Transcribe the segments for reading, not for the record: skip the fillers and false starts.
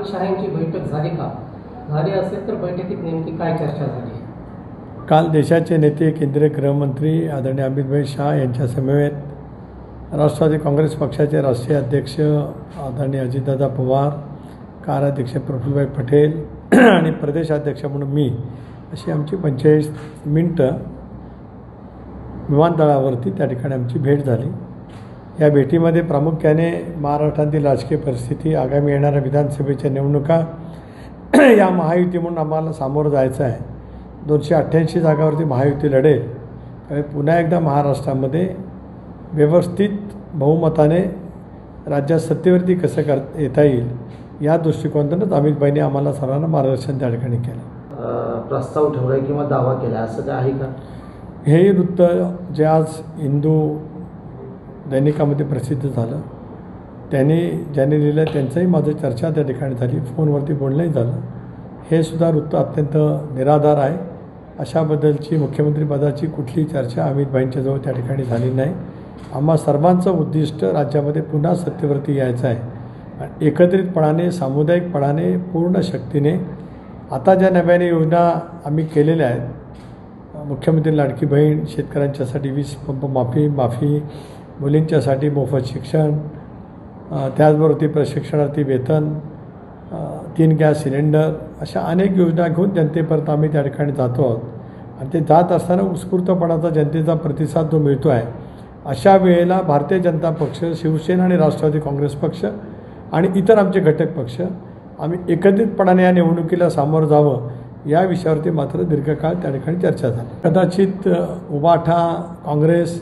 अमित शहा यांची बैठक झाली का? झाली असेल तर बैठकीत नेमकी काय चर्चा झाली? काल देशाचे नेते केंद्रीय गृहमंत्री आदरणीय अमित शहा यांच्या समवेत राष्ट्रवादी काँग्रेस पक्षाचे राष्ट्रीय अध्यक्ष आदरणीय अजितदादा पवार, कार्याध्यक्ष प्रफुल्लभाई पटेल आणि प्रदेशाध्यक्ष म्हणून मी अशी आमची 45 मिनिटं विमानतळावरती त्या ठिकाणी आमची भेट झाली। या भेटीमध्ये प्रामुख्याने महाराष्ट्रातील राजकीय परिस्थिती, आगामी येणाऱ्या विधानसभेच्या निवडणुका या महायुती म्हणून आम्हाला सामोरं जायचं आहे। 288 जागावरती महायुती लढेल, त्यामुळे पुन्हा एकदा महाराष्ट्रामध्ये व्यवस्थित बहुमताने राज्यात सत्तेवरती कसं येता येईल या दृष्टिकोनातूनच अमित भाईंनी आम्हाला सर्वांना मार्गदर्शन त्या ठिकाणी केलं। प्रस्ताव ठेवला किंवा दावा केला असं काय आहे का? हे वृत्त जे आज हिंदू दैनिकामध्ये प्रसिद्ध झालं, ज्यांनी लिहिलं त्यांचंही माझं चर्चा त्या ठिकाणी झाली, फोनवरती बोलणंही झालं। हे सुद्धा वृत्त अत्यंत निराधार आहे। अशाबद्दलची मुख्यमंत्रीपदाची कुठलीही चर्चा अमित भाईंच्याजवळ त्या ठिकाणी झाली नाही। आम्हा सर्वांचं उद्दिष्ट राज्यामध्ये पुन्हा सत्तेवरती यायचं आहे। एकत्रितपणाने, सामुदायिकपणाने, पूर्ण शक्तीने आता ज्या नव्याने योजना आम्ही केलेल्या आहेत, मुख्यमंत्री लाडकी बहीण, शेतकऱ्यांच्यासाठी 20 पंप माफी, मुलींच्यासाठी मोफत शिक्षण, त्याचबरोबर प्रशिक्षणार्थी वेतन, 3 गॅस सिलेंडर, अशा अनेक योजना घेऊन जनतेपर्यंत आम्ही त्या ठिकाणी जातो आहोत। आणि ते जात असताना उत्स्फूर्तपणाचा जनतेचा प्रतिसाद जो मिळतो आहे, अशा वेळेला भारतीय जनता पक्ष, शिवसेना आणि राष्ट्रवादी काँग्रेस पक्ष आणि इतर आमचे घटक पक्ष आम्ही एकत्रितपणाने या निवडणुकीला सामोरं जावं या विषयावरती मात्र दीर्घकाळ त्या ठिकाणी चर्चा झाली। कदाचित उबाठा, काँग्रेस,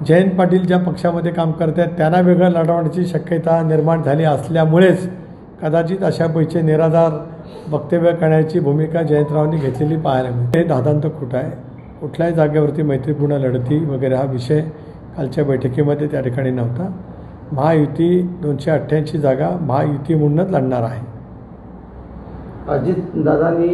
जयंत पाटील ज्या पक्षामध्ये काम करतात त्यांना वेगळं लढवण्याची शक्यता निर्माण झाली असल्यामुळेच कदाचित अशापैकी निराधार वक्तव्य करण्याची भूमिका जयंतरावांनी घेतलेली पाहायला मिळते। हे दादांत खोटं आहे। कुठल्याही जागेवरती मैत्रीपूर्ण लढती वगैरे हा विषय कालच्या बैठकीमध्ये त्या ठिकाणी नव्हता। महायुती 288 जागा महायुती म्हणूनच लढणार आहे। अजित दादांनी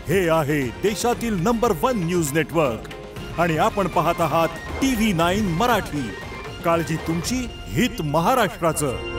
हे आहे देशातील नंबर 1 न्यूज नेटवर्क आणि आपण पाहत आहात TV9 मराठी। काळजी तुमची, हित महाराष्ट्राचं।